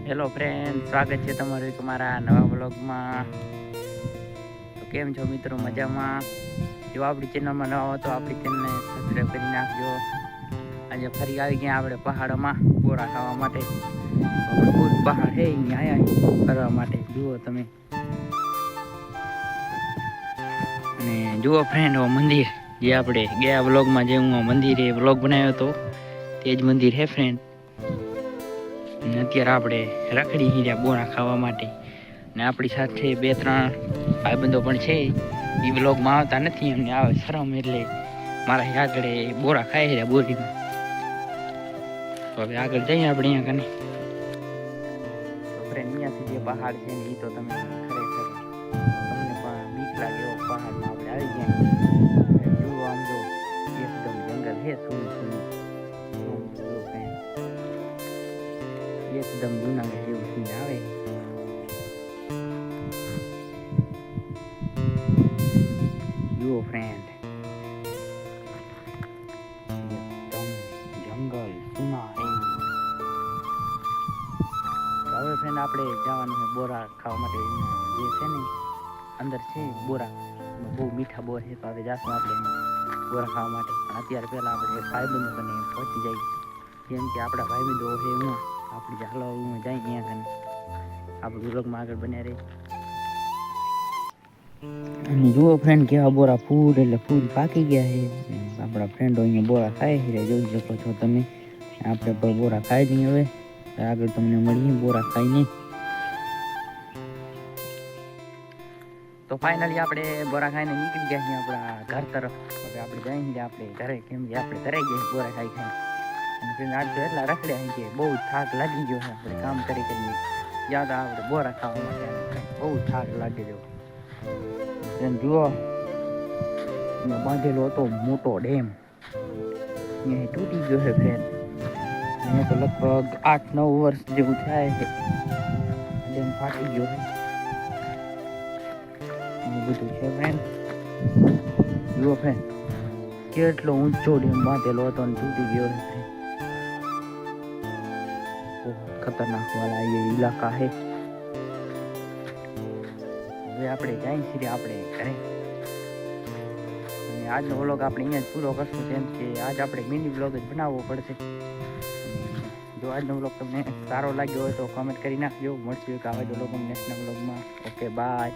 Hello friend, સ્વાગત છે તમારું એક મારા નવા બ્લોગમાં. તો કેમ છો મિત્રો, મજામાં? જો આપણી ચેનલમાં નવા હો તો આપણી ચેનલને સબસ્ક્રાઈબ કરી નાખજો. આજે ફરી આવી ગયા આપણે પહાડોમાં બોરા ખાવા માટે. ખૂબ પહાડ છે અહીંયા આવ્યા ફરવા માટે, જુઓ તમે. અને જુઓ ફ્રેન્ડ, મંદિર જે આપણે ગયા બ્લોગમાં જે હું મંદિરે બ્લોગ બનાવ્યો હતો તે જ મંદિર છે ફ્રેન્ડ. અત્યારે આપણે રખડી હીર્યા બોરા ખાવા માટે, ને આપણી સાથે 2-3 ભાઈબંધો પણ છે. એ બ્લોગમાં આવતા નથી, એમને આવે શરમ, એટલે મારા આગળ બોરા ખાઈ રહ્યા બોરીમાં. તો હવે આગળ જઈએ આપણે અહીંયા કને. તો ફ્રેન્ડ, અહીંયાથી જે પહાડ છે ને એ તો તમે ખરેખર તમને પણ બીક લાગે એવો પહાડમાં આપણે આવી ગયા. જુઓ આમ જો, એકદમ જંગલ છે, સુનું સુનું એકદમ જૂનાગઢ જેવું સીન આવે. જુઓ ફ્રેન્ડ, એકદમ જંગલ સુના. હવે ફ્રેન્ડ આપણે જવાનું છે બોરા ખાવા માટે. જે છે ને અંદર છે બોરા, બહુ મીઠા બોર છે. તો હવે જાશું આપણે બોરા ખાવા માટે. પણ અત્યારે પહેલાં આપણે ભાઈબંધો કને પહોંચી જઈએ, જેમ કે આપણા ભાઈબંધો છે હું આપણી જે હાલો હું જાય અહીંયા કને આપણું બ્લોગમાં આગળ બન્યા રહે. અને જુઓ ફ્રેન્ડ, કેવા બોરા ફૂલ એટલે ફૂલ પાકી ગયા છે. આપણા ફ્રેન્ડો અહીંયા બોરા ખાય છે, જોઈ શકો છો તમે. આપણે પણ બોરા ખાઈ જઈએ. હવે આગળ તમને મળીએ બોરા ખાઈને. તો ફાઇનલી આપણે બોરા ખાઈને નીકળી ગયા છીએ આપણા ઘર તરફ. હવે આપણે જઈએ આપણે ઘરે, કેમ કે આપણે ધરાઈ ગયા બોરા ખાઈ ખાઈ. આજ તો એટલા રખડ્યા કે બહુ થાક લાગી ગયો છે. આપણે કામ કરી કરીને યાદ આપણે બોરા ખાવા માટે બહુ થાક લાગી ગયો. જુઓ, બાંધેલો હતો મોટો ડેમ, અહીંયા તૂટી ગયો છે ફ્રેન્ડ. અહીંયા તો લગભગ 8-9 વર્ષ જેવું થાય છે, ડેમ ફાટી ગયો છે. એવું બધું છે ફ્રેન્ડ. જુઓ ફ્રેન્ડ, કેટલો ઊંચો ડેમ બાંધેલો હતો અને તૂટી ગયો છે. खतरनाक वाला ये इलाका है. હવે આપણે જઈએ છીએ આપણે ઘરે. અને આજનો વ્લોગ આપણે અહીંયા જ પૂરો કરશું, કેમ કે આજ આપણે મિની વ્લોગ જ બનાવવો પડશે. જો આજનો વ્લોગ તમને સારો લાગ્યો હોય તો કમેન્ટ કરી નાખજો. મળશું એક આવા જ વ્લોગ નેક્સ્ટના વ્લોગમાં. Okay, by.